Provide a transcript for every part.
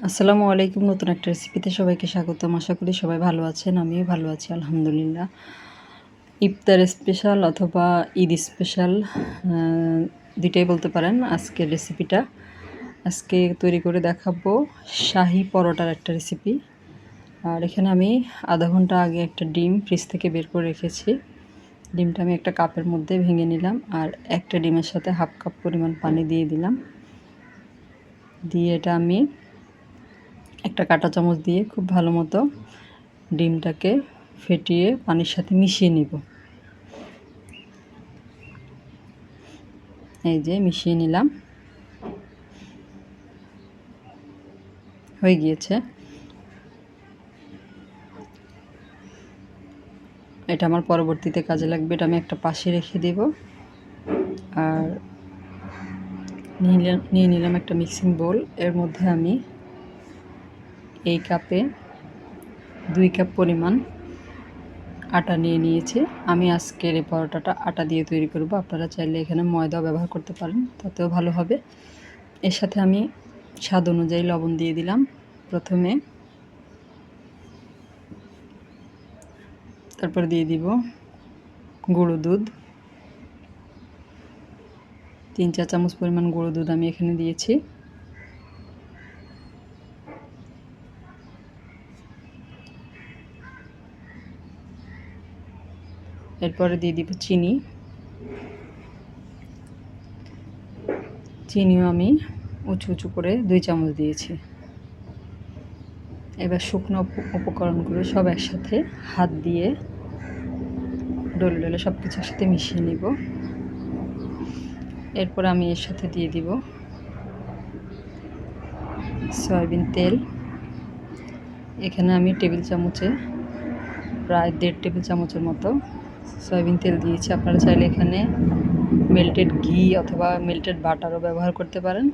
আসসালামু আলাইকুম। নতুন একটা রেসিপিতে সবাইকে স্বাগতম। আশা করি সবাই ভালো আছেন। আমিও ভালো আছি আলহামদুলিল্লাহ। ইফতার স্পেশাল অথবা ঈদ স্পেশাল দুইটাই বলতে পারেন আজকের রেসিপিটা। আজকে তৈরি করে দেখাবো শাহি পরোটার একটা রেসিপি। আর এখানে আমি আধা ঘন্টা আগে একটা ডিম ফ্রিজ থেকে বের করে রেখেছি। ডিমটা আমি একটা কাপের মধ্যে ভেঙে নিলাম আর একটা ডিমের সাথে হাফ কাপ পরিমাণ পানি দিয়ে দিলাম। দিয়ে এটা আমি একটা কাঁটা চামচ দিয়ে খুব ভালো মতো ডিমটাকে ফেটিয়ে পানির সাথে মিশিয়ে নিব। এই যে মিশিয়ে নিলাম, হয়ে গিয়েছে। এটা আমার পরবর্তীতে কাজে লাগবে। এটা আমি একটা পাশে রেখে দেব। আর নিয়ে নিলাম একটা মিক্সিং বোল। এর মধ্যে আমি এই কাপে 2 কাপ পরিমাণ আটা নিয়ে নিয়েছি। আমি আজকের এই পরোটাটা আটা দিয়ে তৈরি করব। আপনারা চাইলে এখানে ময়দাও ব্যবহার করতে পারেন, তাতেও ভালো হবে। এর সাথে আমি স্বাদ অনুযায়ী লবণ দিয়ে দিলাম প্রথমে। তারপর দিয়ে দিব গুঁড়ো দুধ। 3-4 চামচ পরিমাণ গুঁড়ো দুধ আমি এখানে দিয়েছি। এরপরে দিয়ে দিব চিনি। চিনিও আমি উঁচু উঁচু করে 2 চামচ দিয়েছি। এবার শুকনো উপকরণগুলো সব একসাথে হাত দিয়ে ডলে ডলে সব কিছুর সাথে মিশিয়ে নিব। এরপর আমি এর সাথে দিয়ে দিব সয়াবিন তেল। এখানে আমি টেবিল চামচে প্রায় 1.5 টেবিল চামচের মতো সয়াবিন তেল দিয়েছি। আপনারা চাইলে এখানে মেল্টেড ঘি অথবা মেল্টেড বাটারও ব্যবহার করতে পারেন।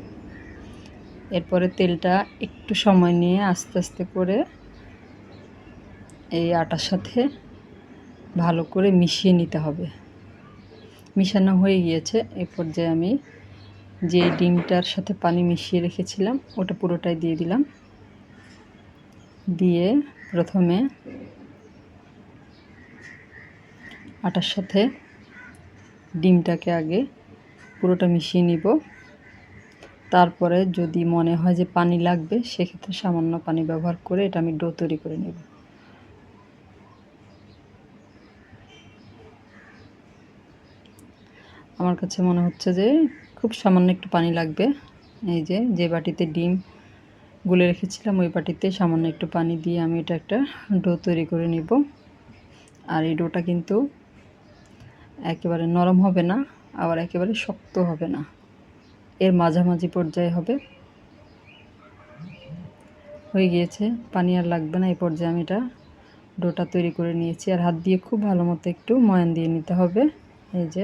এরপরে তেলটা একটু সময় নিয়ে আস্তে আস্তে করে এই আটার সাথে ভালো করে মিশিয়ে নিতে হবে। মিশানো হয়ে গিয়েছে। এই পর্যায়ে আমি যে ডিমটার সাথে পানি মিশিয়ে রেখেছিলাম ওটা পুরোটাই দিয়ে দিলাম। দিয়ে প্রথমে আটার সাথে ডিমটাকে আগে পুরোটা মিশিয়ে নিব। তারপরে যদি মনে হয় যে পানি লাগবে সেক্ষেত্রে সামান্য পানি ব্যবহার করে এটা আমি ডো তৈরি করে নেব। আমার কাছে মনে হচ্ছে যে খুব সামান্য একটু পানি লাগবে। এই যে বাটিতে ডিম গুলে রেখেছিলাম ওই বাটিতে সামান্য একটু পানি দিয়ে আমি এটা একটা ডো তৈরি করে নিব। আর এই ডোটা কিন্তু একেবারে নরম হবে না, আবার একেবারে শক্ত হবে না, এর মাঝামাঝি পর্যায়ে হবে। হয়ে গিয়েছে, পানি আর লাগবে না। এই পর্যায়ে আমি এটা ডোটা তৈরি করে নিয়েছি। আর হাত দিয়ে খুব ভালো মতো একটু ময়ান দিয়ে নিতে হবে। এই যে,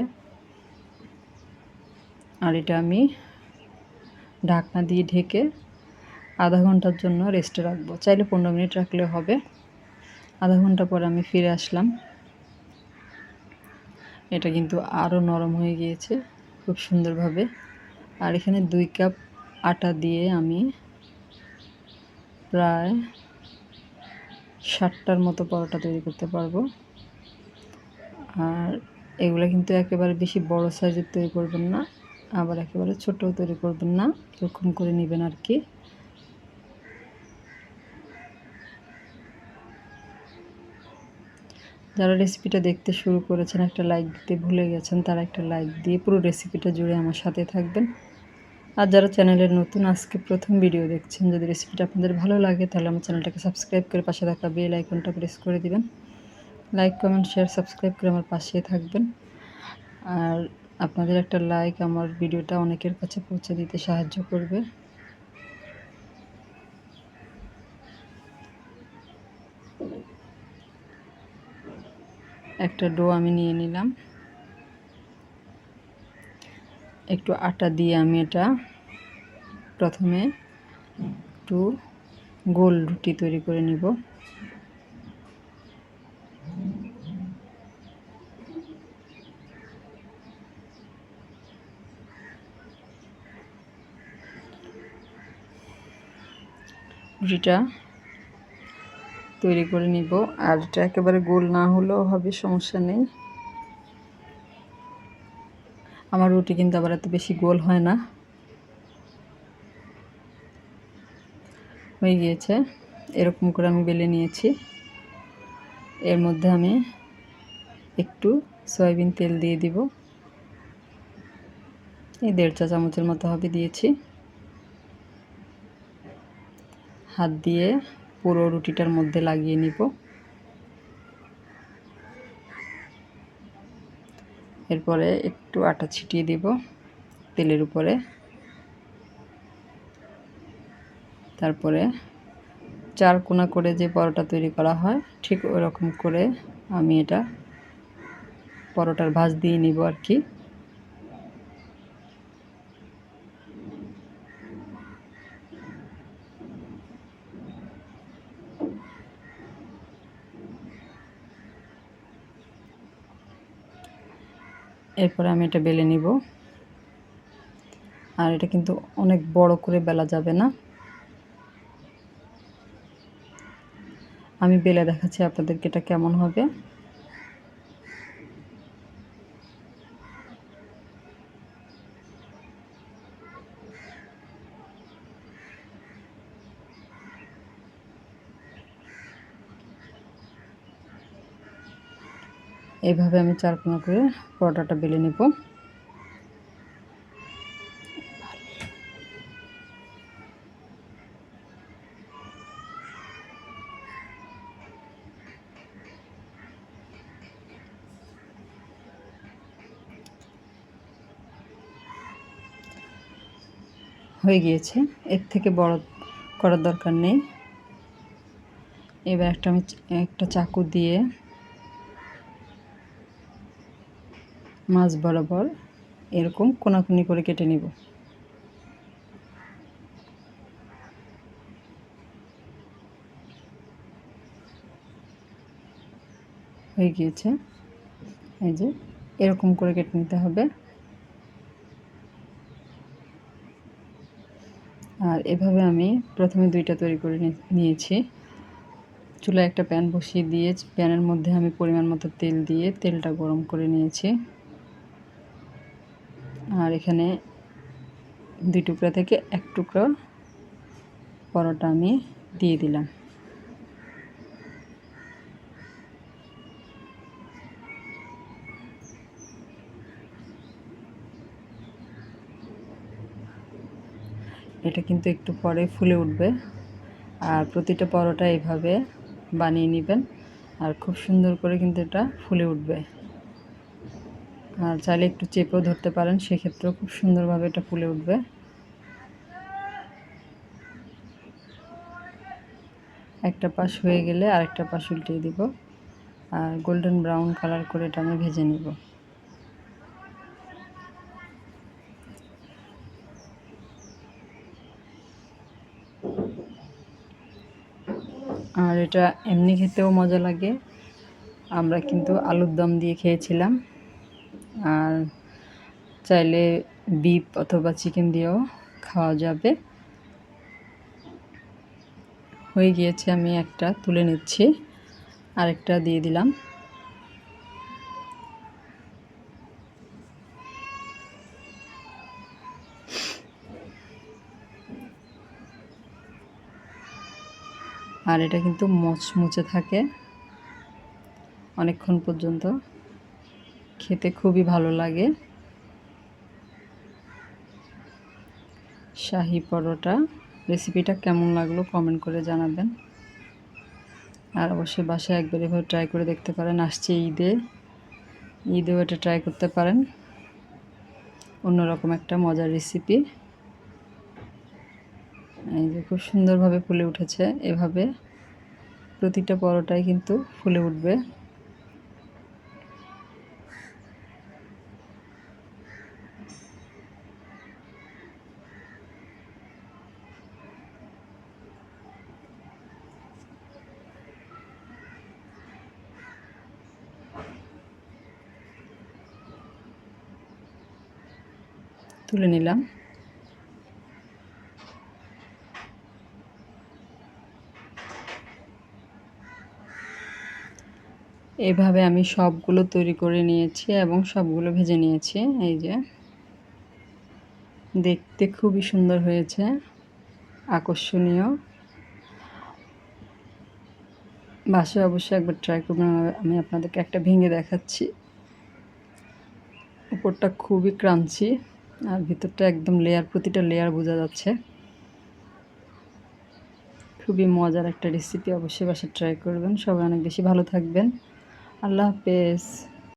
আর এটা আমি ঢাকনা দিয়ে ঢেকে আধা ঘন্টার জন্য রেস্টে রাখবো। চাইলে 15 মিনিট রাখলেও হবে। আধা ঘন্টা পর আমি ফিরে আসলাম। এটা কিন্তু আরও নরম হয়ে গিয়েছে খুব সুন্দরভাবে। আর এখানে 2 কাপ আটা দিয়ে আমি প্রায় 60টার মতো পরোটা তৈরি করতে পারবো। আর এগুলো কিন্তু একেবারে বেশি বড় সাইজের তৈরি করবেন না, আবার একেবারে ছোটও তৈরি করবেন না, এরকম করে নেবেন আর কি। যারা রেসিপিটা দেখতে শুরু করেছেন একটা লাইক দিতে ভুলে গেছেন, তারা একটা লাইক দিয়ে পুরো রেসিপিটা জুড়ে আমার সাথে থাকবেন। আর যারা চ্যানেলের নতুন আজকে প্রথম ভিডিও দেখছেন, যদি রেসিপিটা আপনাদের ভালো লাগে তাহলে আমার চ্যানেলটাকে সাবস্ক্রাইব করে পাশে থাকা বেল আইকনটা প্রেস করে দিবেন। লাইক, কমেন্ট, শেয়ার, সাবস্ক্রাইব করে আমার পাশে থাকবেন। আর আপনাদের একটা লাইক আমার ভিডিওটা অনেকের কাছে পৌঁছে দিতে সাহায্য করবে। একটা ডো আমি নিয়ে নিলাম। একটু আটা দিয়ে আমি এটা প্রথমে একটু গোল রুটি তৈরি করে নিব। রুটিটা তৈরি করে নিব। আর এটা একেবারে গোল না হলেও হবে, সমস্যা নেই। আমার রুটি কিন্তু আবার এত বেশি গোল হয় না। হয়ে গিয়েছে, এরকম করে আমি বেলে নিয়েছি। এর মধ্যে আমি একটু সয়াবিন তেল দিয়ে দিব, এই 1.5 চা চামচের মতো হবে দিয়েছি। হাত দিয়ে পুরো রুটিটার মধ্যে লাগিয়ে নিব। এরপরে একটু আটা ছিটিয়ে দিব তেলের উপরে। তারপরে 4 কোনা করে যে পরোটা তৈরি করা হয়, ঠিক ওরকম করে আমি এটা পরোটার ভাঁজ দিয়ে নিব আর কি। এরপরে আমি এটা বেলে নিব। আর এটা কিন্তু অনেক বড় করে বেলা যাবে না, আমি বেলে দেখাচ্ছি আপনাদেরকে এটা কেমন হবে। এইভাবে আমি 4 কোনা করে পরোটাটা বেলে নেব। হয়ে গিয়েছে, এর থেকে বড় করার দরকার নেই। এবার আমি একটা চাকু দিয়ে মাছ বরাবর এরকম কোনাকুনি করে কেটে নিব। হয়ে গিয়েছে, এই যে এরকম করে কেটে নিতে হবে। আর এভাবে আমি প্রথমে 2টা তৈরি করে নিয়েছি। চুলায় একটা প্যান বসিয়ে দিয়ে প্যানের মধ্যে আমি পরিমাণ মতো তেল দিয়ে তেলটা গরম করে নিয়েছি। আর এখানে 2 টুকরা থেকে 1 টুকরা পরোটা আমি দিয়ে দিলাম। এটা কিন্তু একটু পরে ফুলে উঠবে। আর প্রতিটা পরোটা এভাবে বানিয়ে নেবেন, আর খুব সুন্দর করে কিন্তু এটা ফুলে উঠবে। আর চাইলে একটু চেপেও ধরতে পারেন, সেক্ষেত্রেও খুব সুন্দরভাবে এটা ফুলে উঠবে। একটা পাশ হয়ে গেলে আরেকটা পাশ উল্টিয়ে দিব, আর গোল্ডেন ব্রাউন কালার করে এটা আমি ভেজে নিব। আর এটা এমনি খেতেও মজা লাগে। আমরা কিন্তু আলুর দম দিয়ে খেয়েছিলাম, আর চাইলে বিফ অথবা চিকেন দিয়েও খাওয়া যাবে। হয়ে গিয়েছে, আমি একটা তুলে নিচ্ছি, আরেকটা দিয়ে দিলাম। আর এটা কিন্তু মচমচে থাকে অনেকক্ষণ পর্যন্ত, খেতে খুবই ভালো লাগে। শাহি পরোটা রেসিপিটা কেমন লাগলো কমেন্ট করে জানাবেন। আর অবশ্যই বাসায় একবার এভাবে ট্রাই করে দেখতে পারেন। আসছে ঈদেও এটা ট্রাই করতে পারেন, অন্যরকম একটা মজার রেসিপি। এই যে খুব সুন্দরভাবে ফুলে উঠেছে, এভাবে প্রতিটা পরোটাই কিন্তু ফুলে উঠবে। তুলে নিলাম। এভাবে আমি সবগুলো তৈরি করে নিয়েছি এবং সবগুলো ভেজে নিয়েছি। এই যে দেখতে খুবই সুন্দর হয়েছে, আকর্ষণীয়। বাসায় অবশ্যই একবার ট্রাই করবেন। আমি আপনাদেরকে একটা ভেঙে দেখাচ্ছি। উপরটা খুবই ক্রাঞ্চি আর ভিতরটা একদম লেয়ার, প্রতিটা লেয়ার বোঝা যাচ্ছে। খুবই মজার একটা রেসিপি, অবশ্যই বাসায় ট্রাই করবেন। সবাই অনেক বেশি ভালো থাকবেন। আল্লাহ হাফেজ।